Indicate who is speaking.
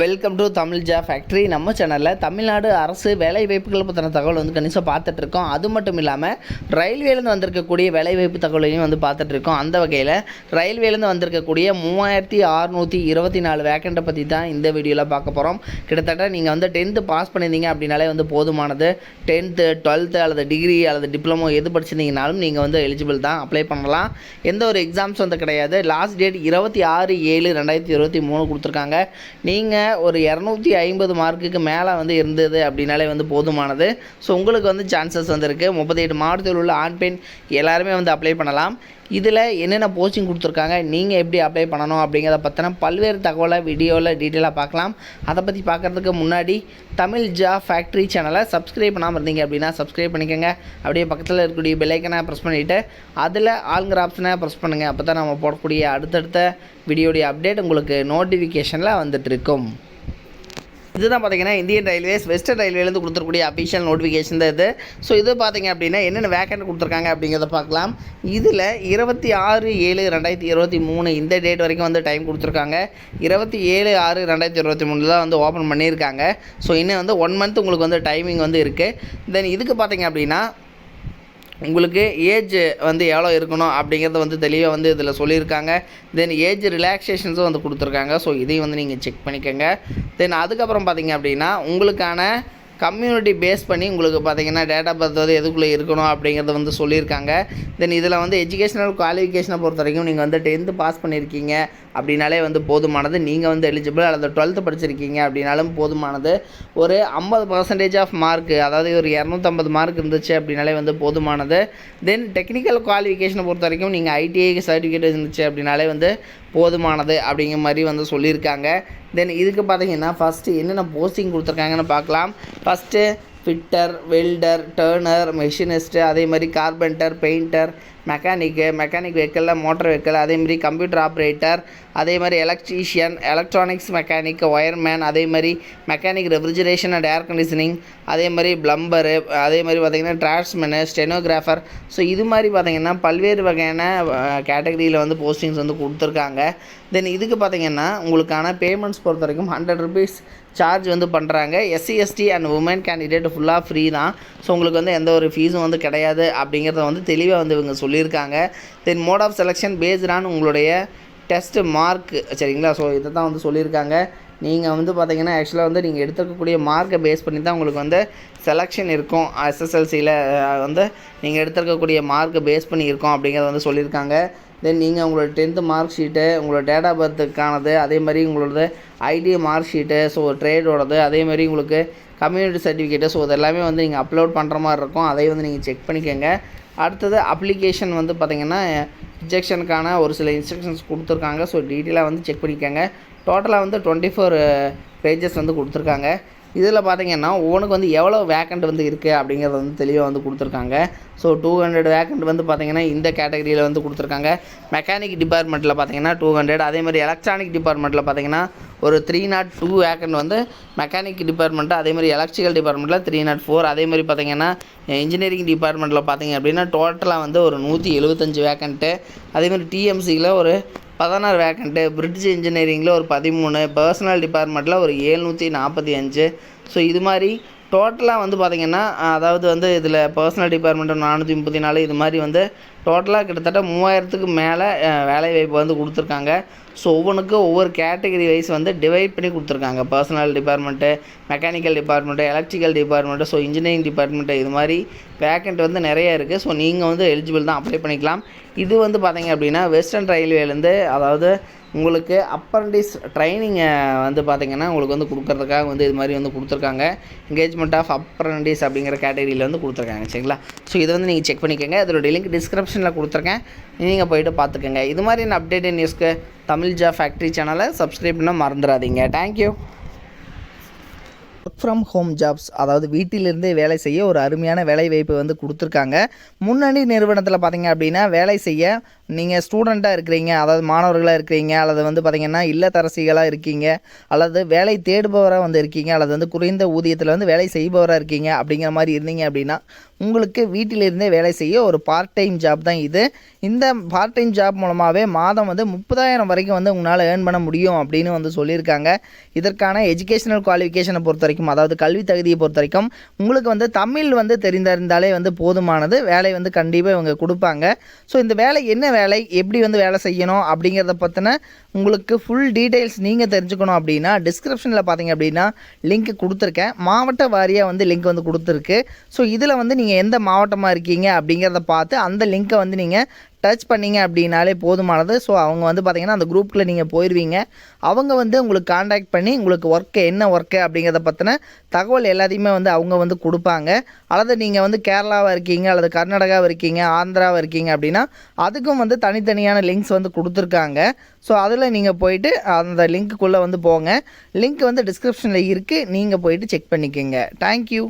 Speaker 1: Welcome to Tamil ஜா factory. நம்ம சேனலில் தமிழ்நாடு அரசு வேலைவாய்ப்புகள் பற்றின தகவல் வந்து கணிசமாக பார்த்துட்ருக்கோம். அது மட்டும் இல்லாமல் ரயில்வேலேருந்து வந்திருக்கக்கூடிய வேலைவாய்ப்பு தகவலையும் வந்து பார்த்துட்ருக்கோம். அந்த வகையில் ரயில்வேலேருந்து வந்திருக்கக்கூடிய 3624 வேக்கண்ட்டை பற்றி தான் இந்த வீடியோவில் பார்க்க போகிறோம். கிட்டத்தட்ட நீங்கள் வந்து 10th பாஸ் பண்ணியிருந்தீங்க அப்படின்னாலே வந்து போதுமானது. 10th 12th அல்லது டிகிரி அல்லது டிப்ளமோ எது படிச்சிருந்தீங்கனாலும் நீங்கள் வந்து எலிஜிபிள் தான், அப்ளை பண்ணலாம். எந்த ஒரு எக்ஸாம்ஸ் வந்து கிடையாது. லாஸ்ட் டேட் 26/7/2023 கொடுத்துருக்காங்க. நீங்கள் ஒரு 250 மார்க்குக்கு மேலே வந்து இருந்தது அப்படின்னாலே வந்து போதுமானது. ஸோ உங்களுக்கு வந்து சான்சஸ் வந்து இருக்குது. 38 மாவட்டத்தில் உள்ள ஆண் பெண் எல்லாருமே வந்து அப்ளை பண்ணலாம். இதில் என்னென்ன போஸ்டிங் கொடுத்துருக்காங்க, நீங்கள் எப்படி அப்ளை பண்ணணும் அப்படிங்கிறத பற்றின பல்வேறு தகவலை வீடியோவில் டீட்டெயிலாக பார்க்கலாம். அதை பற்றி பார்க்குறதுக்கு முன்னாடி தமிழ் ஜா ஃபேக்ட்ரி சேனலை சப்ஸ்கிரைப் பண்ணாமல் இருந்தீங்க அப்படின்னா சப்ஸ்கிரைப் பண்ணிக்கோங்க. அப்படியே பக்கத்தில் இருக்கக்கூடிய பெல் ஐக்கனை ப்ரெஸ் பண்ணிவிட்டு அதில் ஆளுங்கிற ஆப்ஷனை ப்ரெஸ் பண்ணுங்கள். அப்போ தான் நம்ம போடக்கூடிய அடுத்தடுத்த வீடியோடைய அப்டேட் உங்களுக்கு நோட்டிஃபிகேஷனில் வந்துட்டு இருக்கும். இதுதான் பார்த்தீங்கன்னா இந்தியன் ரயில்வேஸ் வெஸ்டர்ன் ரயில்வேலேருந்து கொடுத்துருக்கூடிய அஃபிஷியல் நோட்டிஃபிகேஷன் தான் இது. ஸோ இது பார்த்தீங்க அப்படின்னா என்னென்ன வேக்கண்ட் கொடுத்துருக்காங்க அப்படிங்கிறத பார்க்கலாம். இதில் 26/7/2023 இந்த டேட் வரைக்கும் வந்து டைம் கொடுத்துருக்காங்க. 27/6/2023 தான் வந்து ஓப்பன் பண்ணியிருக்காங்க. ஸோ இன்னும் வந்து 1 மந்த் உங்களுக்கு வந்து டைமிங் வந்து இருக்குது. தென் இதுக்கு பார்த்தீங்க அப்படின்னா உங்களுக்கு ஏஜ் வந்து எவ்வளோ இருக்கணும் அப்படிங்கிறத வந்து தெளிவாக வந்து இதில் சொல்லியிருக்காங்க. தென் ஏஜ் ரிலாக்ஸேஷன்ஸும் வந்து கொடுத்துருக்காங்க. ஸோ இதையும் வந்து நீங்கள் செக் பண்ணிக்கோங்க. தென் அதுக்கப்புறம் பார்த்தீங்க அப்படின்னா உங்களுக்கான கம்யூனிட்டி பேஸ் பண்ணி உங்களுக்கு பார்த்தீங்கன்னா டேட் ஆஃப் பர்த் வந்து எதுக்குள்ளே இருக்கணும் அப்படிங்கிறத வந்து சொல்லியிருக்காங்க. தென் இதில் வந்து எஜுகேஷனல் குவாலிஃபிகேஷனை பொறுத்த வரைக்கும் நீங்கள் வந்து 10th பாஸ் பண்ணியிருக்கீங்க அப்படின்னாலே வந்து போதுமானது. நீங்கள் வந்து எலிஜிபிள். அல்லது 12th படிச்சிருக்கீங்க அப்படின்னாலும் போதுமானது. ஒரு 50% ஆஃப் மார்க், அதாவது ஒரு 250 மார்க் இருந்துச்சு அப்படின்னாலே வந்து போதுமானது. தென் டெக்னிக்கல் குவாலிஃபிகேஷனை பொறுத்த வரைக்கும் நீங்கள் ஐடிஐ சர்டிஃபிகேட் இருந்துச்சு அப்படின்னாலே வந்து போதுமானது அப்படிங்கிற மாதிரி வந்து சொல்லியிருக்காங்க. தென் இதுக்கு பார்த்தீங்கன்னா ஃபஸ்ட்டு என்னென்ன போஸ்டிங் கொடுத்துருக்காங்கன்னு பார்க்கலாம். First fitter, welder, turner, machinist, அதே மாதிரி கார்பெண்டர், பெயிண்டர், மெக்கானிக் வெஹிக்கிளில் மோட்டர் வெஹிக்கிள், அதேமாதிரி கம்ப்யூட்டர் ஆப்ரேட்டர், அதே மாதிரி எலக்ட்ரீஷியன், எலக்ட்ரானிக்ஸ் மெக்கானிக், ஒயர்மேன், அதே மாதிரி mechanic refrigeration and air conditioning, அதே மாதிரி ப்ளம்பரு, அதே மாதிரி பார்த்திங்கன்னா டிரான்ஸ்மேனு, ஸ்டெனோகிராஃபர். ஸோ இது மாதிரி பார்த்திங்கன்னா பல்வேறு வகையான கேட்டகரியில் வந்து போஸ்டிங்ஸ் வந்து கொடுத்துருக்காங்க. தென் இதுக்கு பார்த்திங்கன்னா உங்களுக்கான பேமெண்ட்ஸ் பொறுத்த வரைக்கும் 100 rupees சார்ஜ் வந்து பண்ணுறாங்க. SC ST and women candidate ஃபுல்லாக ஃப்ரீ தான். ஸோ உங்களுக்கு வந்து எந்த ஒரு ஃபீஸும் வந்து கிடையாது அப்படிங்கிறத வந்து தெளிவாக வந்து இவங்க சொல்லியிருக்காங்க. தென் மோட் ஆஃப் செலெக்ஷன் பேஸ்டான உங்களுடைய டெஸ்ட்டு மார்க், சரிங்களா? ஸோ இதை தான் வந்து சொல்லியிருக்காங்க. நீங்கள் வந்து பார்த்தீங்கன்னா ஆக்சுவலாக வந்து நீங்கள் எடுத்துக்கக்கூடிய மார்க்கை பேஸ் பண்ணி தான் உங்களுக்கு வந்து செலெக்ஷன் இருக்கும். SSLCயில் வந்து நீங்கள் எடுத்துருக்கக்கூடிய மார்க்கை பேஸ் பண்ணி இருக்கோம் அப்படிங்கிறத வந்து சொல்லியிருக்காங்க. தென் நீங்கள் உங்களோட 10th மார்க் ஷீட்டு, உங்களோட டேட் ஆஃப் பர்த்துக்கானது, அதே மாதிரி உங்களோட ஐடி மார்க் ஷீட்டு, ஸோ ட்ரேடோடது, அதே மாதிரி உங்களுக்கு கம்யூனிட்டி சர்டிஃபிகேட்டு, ஸோ இதெல்லாமே வந்து நீங்கள் அப்லோட் பண்ணுற மாதிரி இருக்கும். அதையும் வந்து நீங்கள் செக் பண்ணிக்கோங்க. அடுத்தது அப்ளிகேஷன் வந்து பார்த்திங்கன்னா ரிஜெக்ஷனுக்கான ஒரு சில இன்ஸ்ட்ரக்ஷன்ஸ் கொடுத்துருக்காங்க. ஸோ டீட்டெயிலாக வந்து செக் பண்ணிக்கோங்க. டோட்டலாக வந்து 24 பேஜஸ் வந்து கொடுத்துருக்காங்க. இதில் பார்த்திங்கன்னா ஒவ்வொன்றுக்கு வந்து எவ்வளோ வேக்கண்ட் வந்து இருக்குது அப்படிங்கிறத வந்து தெளிவாக வந்து கொடுத்துருக்காங்க. ஸோ 200 வேக்கண்ட் வந்து பார்த்திங்கன்னா இந்த கேட்டகரியில் வந்து கொடுத்துருக்காங்க. மெக்கானிக் டிபார்ட்மெண்ட்டில் பார்த்திங்கன்னா 200, அதே மாதிரி எலக்ட்ரானிக் டிபார்ட்மெண்ட்டில் பார்த்திங்கன்னா ஒரு 302 வேக்கண்ட் வந்து மெக்கானிக் டிபார்ட்மெண்ட்டு, அதே மாதிரி எலக்ட்ரிக்கல் டிபார்ட்மெண்ட்டில் 304, அதே மாதிரி பார்த்திங்கன்னா இன்ஜினியரிங் டிபார்ட்மெண்ட்டில் பார்த்திங்க அப்படின்னா டோட்டலாக வந்து ஒரு 175 வேக்கண்ட்டு, அதேமாதிரி டிஎம்சியில் ஒரு 16 வேக்கண்ட்டு, பிரிட்ஜ் இன்ஜினியரிங்கில் ஒரு 13, பர்சனல் டிபார்ட்மெண்ட்டில் ஒரு 745. ஸோ இது மாதிரி டோட்டலாக வந்து பார்த்திங்கன்னா அதாவது வந்து இதில் பர்சனல் டிபார்ட்மெண்ட்டு 434, இது மாதிரி வந்து டோட்டலாக கிட்டத்தட்ட 3000க்கு மேலே வேலைவாய்ப்பு வந்து கொடுத்துருக்காங்க. ஸோ ஒவ்வொன்றுக்கும் ஒவ்வொரு கேட்டகரி வைஸ் வந்து டிவைட் பண்ணி கொடுத்துருக்காங்க. Personal department, mechanical department, electrical department, so engineering department, இது மாதிரி வேக்கண்ட் வந்து நிறைய இருக்குது. ஸோ நீங்கள் வந்து எலிஜிபிள் தான், அப்ளை பண்ணிக்கலாம். இது வந்து பார்த்திங்க அப்படின்னா வெஸ்டர்ன் ரயில்வேலேருந்து, அதாவது உங்களுக்கு அப்ரண்டிஸ் ட்ரைனிங்கை வந்து பார்த்திங்கன்னா உங்களுக்கு வந்து கொடுக்குறதுக்காக வந்து இது மாதிரி வந்து கொடுத்துருக்காங்க. என்கேஜ்மெண்ட் ஆஃப் அப்ரண்டிஸ் அப்படிங்கிற கேட்டகரியில் வந்து கொடுத்துருக்காங்க, சரிங்களா? ஸோ இதை வந்து நீங்கள் செக் பண்ணிக்கோங்க. இதோட லிங்க் டிஸ்கிரிப்ஷனில் கொடுத்துருக்கேன், நீங்கள் போய்ட்டு பார்த்துக்கோங்க. இது மாதிரி அப்டேட்டட் நியூஸ்க்கு தமிழ் ஜா ஃபேக்ட்ரி சேனலை சப்ஸ்கிரைப் பண்ண மறந்துடாதீங்க. Thank you. Work from home jobs, அதாவது வீட்டிலிருந்தே வேலை செய்ய ஒரு அருமையான வேலை வாய்ப்பு வந்து கொடுத்துருக்காங்க. முன்னணி நிறுவனத்தில் பார்த்திங்க அப்படின்னா வேலை செய்ய நீங்கள் ஸ்டூடெண்ட்டாக இருக்கிறீங்க, அதாவது மாணவர்களாக இருக்கிறீங்க, அல்லது வந்து பார்த்திங்கன்னா இல்லத்தரசிகளாக இருக்கீங்க, அல்லது வேலை தேடுபவராக வந்து இருக்கீங்க, அல்லது வந்து குறைந்த ஊதியத்தில் வந்து வேலை செய்பவராக இருக்கீங்க அப்படிங்கிற மாதிரி இருந்தீங்க அப்படின்னா உங்களுக்கு வீட்டிலிருந்தே வேலை செய்ய ஒரு பார்ட் டைம் ஜாப் தான் இது. இந்த பார்ட் டைம் ஜாப் மூலமாகவே மாதம் வந்து 30,000 வரைக்கும் வந்து உங்களால் ஏர்ன் பண்ண முடியும் அப்படின்னு வந்து சொல்லியிருக்காங்க. இதற்கான எஜுகேஷனல் குவாலிஃபிகேஷனை பொறுத்த வரைக்கும், அதாவது கல்வி தகுதியை பொறுத்த வரைக்கும் உங்களுக்கு வந்து தமிழ் வந்து தெரிந்திருந்தாலே வந்து போதுமானது. வேலை வந்து கண்டிப்பாக இவங்க கொடுப்பாங்க. ஸோ இந்த வேலை என்ன வேலை, எப்படி வந்து வேலை செய்யணும் அப்படிங்கிறத பற்றின உங்களுக்கு ஃபுல் டீட்டெயில்ஸ் நீங்கள் தெரிஞ்சுக்கணும் அப்படின்னா டிஸ்கிரிப்ஷனில் பார்த்தீங்க அப்படின்னா லிங்க் கொடுத்துருக்கேன். மாவட்ட வாரியாக வந்து லிங்க் வந்து கொடுத்துருக்கு. ஸோ இதில் வந்து நீங்கள் எந்த மாவட்டமாக இருக்கீங்க அப்படிங்கிறத பார்த்து அந்த லிங்க்கை வந்து நீங்கள் டச் பண்ணிங்க அப்படின்னாலே போதுமானது. ஸோ அவங்க வந்து பார்த்திங்கன்னா அந்த குரூப்பில் நீங்கள் போயிடுவீங்க. அவங்க வந்து உங்களுக்கு காண்டாக்ட் பண்ணி உங்களுக்கு ஒர்க்கு என்ன ஒர்க்கு அப்படிங்கிறத பற்றின தகவல் எல்லாத்தையுமே வந்து அவங்க வந்து கொடுப்பாங்க. அல்லது நீங்கள் வந்து கேரளாவாக இருக்கீங்க, அல்லது கர்நாடகாவில் இருக்கீங்க, ஆந்திராவில் இருக்கீங்க அப்படின்னா அதுக்கும் வந்து தனித்தனியான லிங்க்ஸ் வந்து கொடுத்துருக்காங்க. ஸோ அதில் நீங்கள் போயிட்டு அந்த லிங்க்குள்ளே வந்து போங்க. லிங்க் வந்து டிஸ்கிரிப்ஷனில் இருக்குது, நீங்கள் போயிட்டு செக் பண்ணிக்கோங்க. தேங்க்யூ.